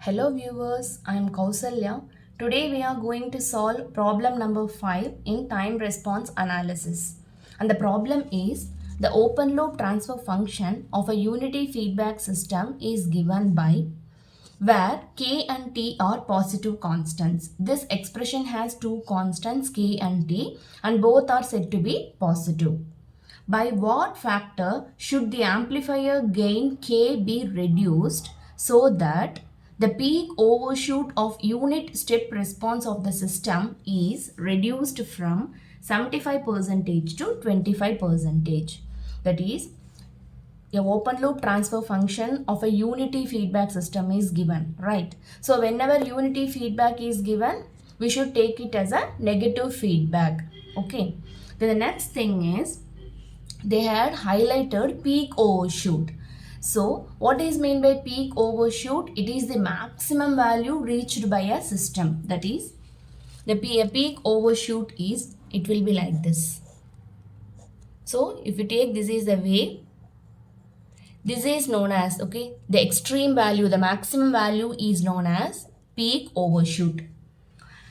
Hello viewers, I am Kausalya. Today we are going to solve problem number 5 in time response analysis. And the problem is the open loop transfer function of a unity feedback system is given by where k and t are positive constants. This expression has two constants k and t and both are said to be positive. By what factor should the amplifier gain K be reduced so that the peak overshoot of unit step response of the system is reduced from 75% to 25%? That is, a open loop transfer function of a unity feedback system is given, right? So whenever unity feedback is given, we should take it as a negative feedback. Okay. Then the next thing is they had highlighted peak overshoot. So what is meant by peak overshoot? It is the maximum value reached by a system. That is, the peak overshoot is, it will be like this. So if you take this is the wave, this is known as, okay, the extreme value, the maximum value is known as peak overshoot.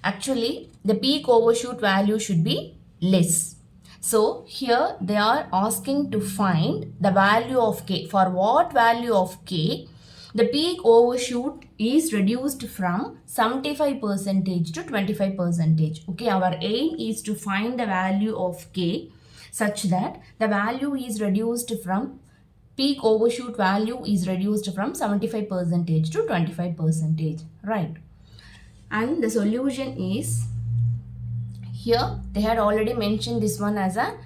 Actually, the peak overshoot value should be less. So here they are asking to find the value of k. For what value of k, the peak overshoot is reduced from 75% to 25%. Okay, our aim is to find the value of k such that the value is reduced from peak overshoot value is reduced from 75% to 25%, right? And the solution is, here they had already mentioned this one as a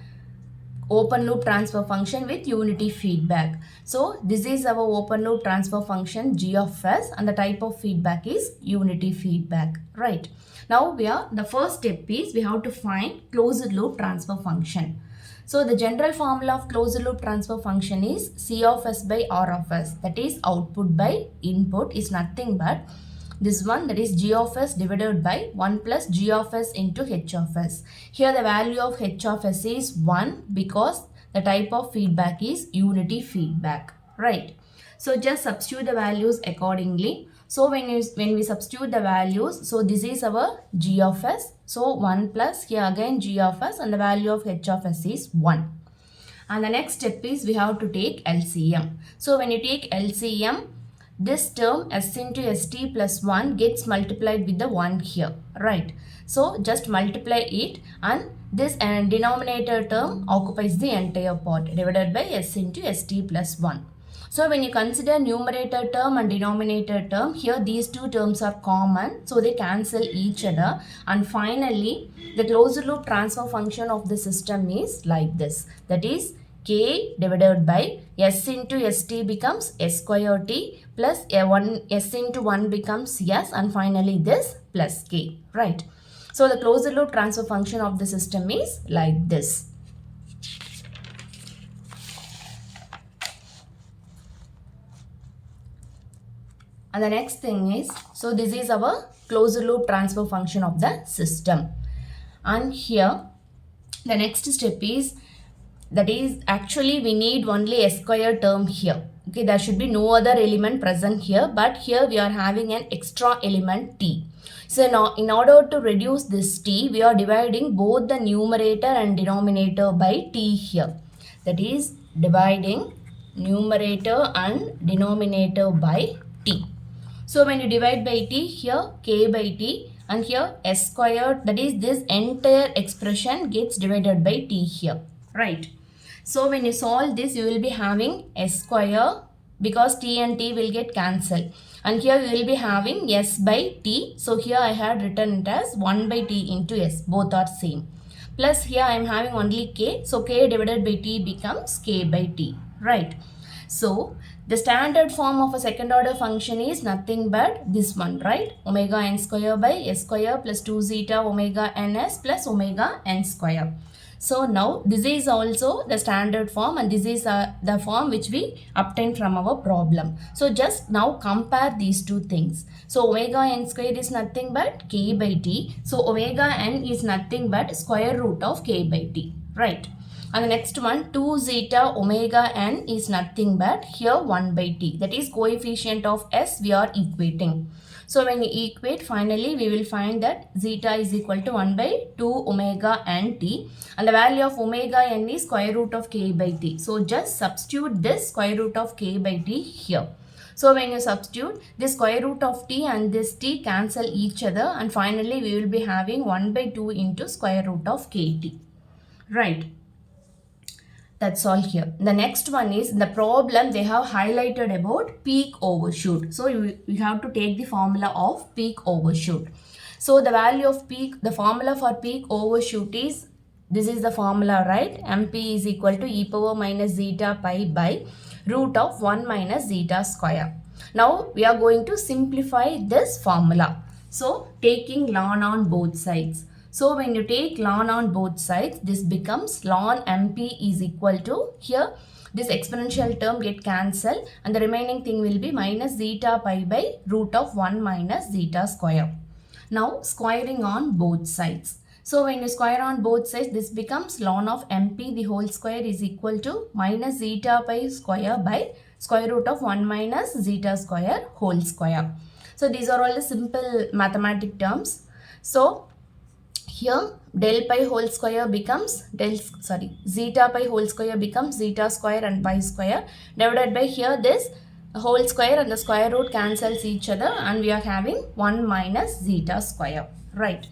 open loop transfer function with unity feedback. So this is our open loop transfer function g of s and the type of feedback is unity feedback, right? Now the first step is we have to find closed loop transfer function. So the general formula of closed loop transfer function is C of s by R of s, that is output by input is nothing but this one, that is g of s divided by 1 plus g of s into h of s. Here the value of h of s is 1 because the type of feedback is unity feedback, right? So just substitute the values accordingly. So when we substitute the values, so this is our g of s. So 1 plus here again g of s and the value of h of s is 1. And the next step is we have to take LCM. So when you take LCM, this term s into st plus 1 gets multiplied with the 1 here, right? So just multiply it and this denominator term occupies the entire part divided by s into st plus 1. So when you consider numerator term and denominator term, here these two terms are common, so they cancel each other, and finally the closed loop transfer function of the system is like this, that is k divided by s into st becomes s square t plus s into 1 becomes s, and finally this plus k, right? So the closed loop transfer function of the system is like this. And the next thing is, so this is our closed loop transfer function of the system. And here the next step is, that is actually we need only s square term here. Okay, there should be no other element present here, but here we are having an extra element t. So now in order to reduce this t, we are dividing both the numerator and denominator by t here. That is dividing numerator and denominator by t. So when you divide by t, here k by t and here s squared, that is this entire expression gets divided by t here, right? So when you solve this, you will be having s square because t and t will get cancelled. And here you will be having s by t. So here I had written it as 1 by t into s. Both are same. Plus here I am having only k. So k divided by t becomes k by t, right? So the standard form of a second order function is nothing but this one, right? Omega n square by s square plus 2 zeta omega ns plus omega n square. So now this is also the standard form and this is the form which we obtained from our problem. So just now compare these two things. So omega n square is nothing but k by t. So omega n is nothing but square root of k by t, right? And the next one, 2 zeta omega n is nothing but here 1 by t. That is coefficient of s we are equating. So when you equate, finally we will find that zeta is equal to 1 by 2 omega n t. And the value of omega n is square root of k by t. So just substitute this square root of k by t here. So when you substitute, this square root of t and this t cancel each other, and finally we will be having 1 by 2 into square root of kt. Right. That's all here. The next one is the problem they have highlighted about peak overshoot. So you have to take the formula of peak overshoot. So the value of peak, the formula for peak overshoot is, this is the formula, right? MP is equal to e power minus zeta pi by root of 1 minus zeta square. Now we are going to simplify this formula. So taking ln on both sides. So when you take ln on both sides, this becomes ln MP is equal to, here this exponential term get cancelled and the remaining thing will be minus zeta pi by root of 1 minus zeta square. Now squaring on both sides. So when you square on both sides, this becomes ln of MP the whole square is equal to minus zeta pi square by square root of 1 minus zeta square whole square. So these are all the simple mathematic terms. So here del pi whole square becomes zeta pi whole square becomes zeta square and pi square divided by here this whole square and the square root cancels each other and we are having 1 minus zeta square, right?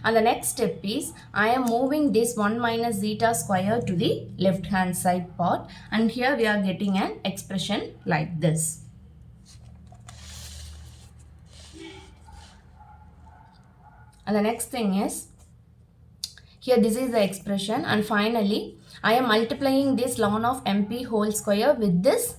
And the next step is I am moving this 1 minus zeta square to the left hand side part, and here we are getting an expression like this. And the next thing is, here this is the expression, and finally I am multiplying this ln of MP whole square with this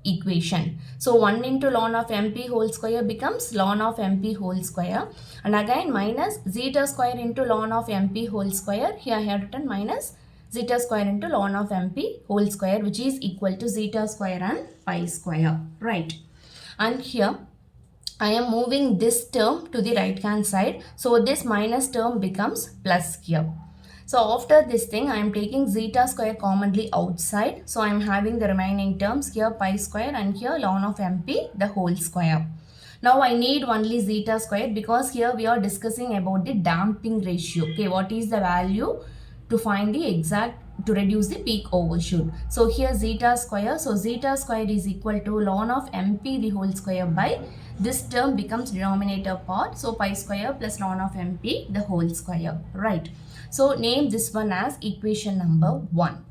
equation. So 1 into ln of MP whole square becomes ln of MP whole square, and again minus zeta square into ln of MP whole square. Here I have written minus zeta square into ln of MP whole square, which is equal to zeta square and pi square, right? And here I am moving this term to the right hand side. So this minus term becomes plus here. So after this thing, I am taking zeta square commonly outside. So I am having the remaining terms here pi square and here ln of MP the whole square. Now I need only zeta square because here we are discussing about the damping ratio. Okay, what is the value to find the exact, to reduce the peak overshoot. So here zeta square. So zeta square is equal to ln of MP the whole square by this term becomes denominator part. So pi square plus ln of MP the whole square, right? So name this one as equation number 1.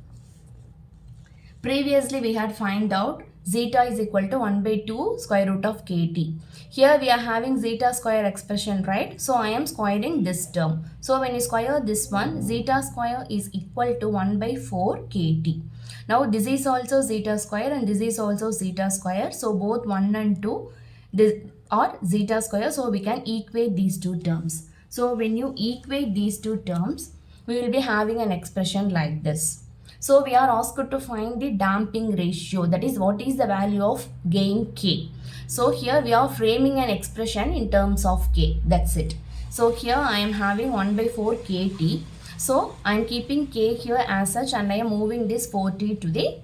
Previously we had find out zeta is equal to 1 by 2 square root of kt. Here we are having zeta square expression, right? So I am squaring this term. So when you square this one, zeta square is equal to 1 by 4 kt. Now this is also zeta square and this is also zeta square. So both 1 and 2 are zeta square. So we can equate these two terms. So when you equate these two terms, we will be having an expression like this. So we are asked to find the damping ratio, that is what is the value of gain k. So here we are framing an expression in terms of k, that's it. So here I am having 1 by 4 kt. So I am keeping k here as such and I am moving this 4t to the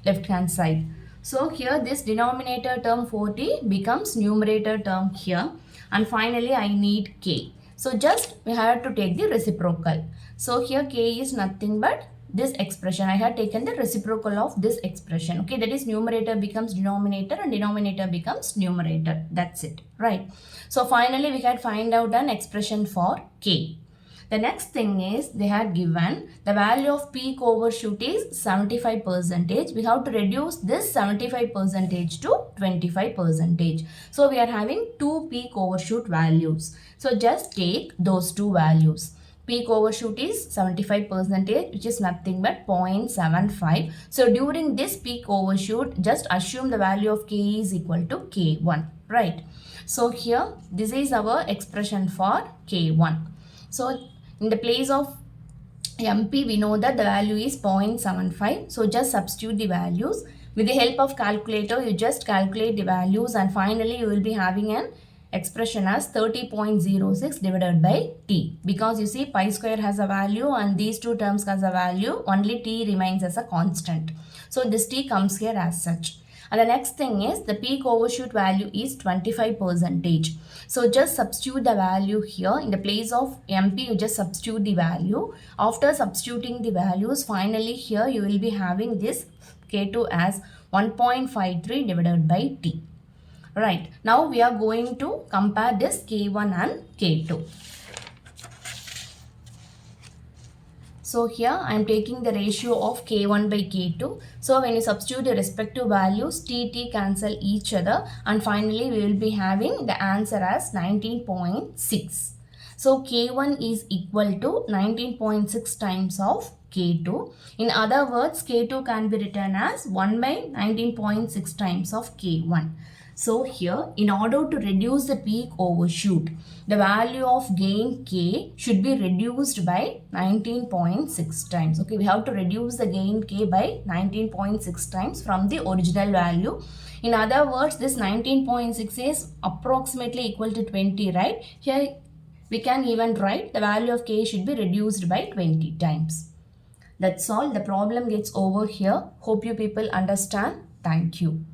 left hand side. So here this denominator term 4t becomes numerator term here, and finally I need k. So just we have to take the reciprocal. So here k is nothing but this expression. I have taken the reciprocal of this expression. Okay, that is numerator becomes denominator and denominator becomes numerator. That's it, right? So finally we can find out an expression for k. The next thing is they had given the value of peak overshoot is 75%. We have to reduce this 75% to 25%. So we are having two peak overshoot values. So just take those two values. Peak overshoot is 75%, which is nothing but 0.75. So during this peak overshoot, just assume the value of k is equal to k1, right? So here this is our expression for k1. So in the place of MP, we know that the value is 0.75. So just substitute the values. With the help of calculator, you just calculate the values and finally you will be having an expression as 30.06 divided by t, because you see pi square has a value and these two terms has a value, only t remains as a constant. So this t comes here as such. And the next thing is the peak overshoot value is 25%. So just substitute the value here. In the place of MP, you just substitute the value. After substituting the values, finally here you will be having this K2 as 1.53 divided by T. Right. Now we are going to compare this K1 and K2. So here I am taking the ratio of K1 by K2. So when you substitute the respective values, T cancel each other, and finally we will be having the answer as 19.6. So K1 is equal to 19.6 times of K2. In other words, K2 can be written as 1 by 19.6 times of K1. So here, in order to reduce the peak overshoot, the value of gain K should be reduced by 19.6 times. Okay, we have to reduce the gain K by 19.6 times from the original value. In other words, this 19.6 is approximately equal to 20, right? Here, we can even write the value of K should be reduced by 20 times. That's all. The problem gets over here. Hope you people understand. Thank you.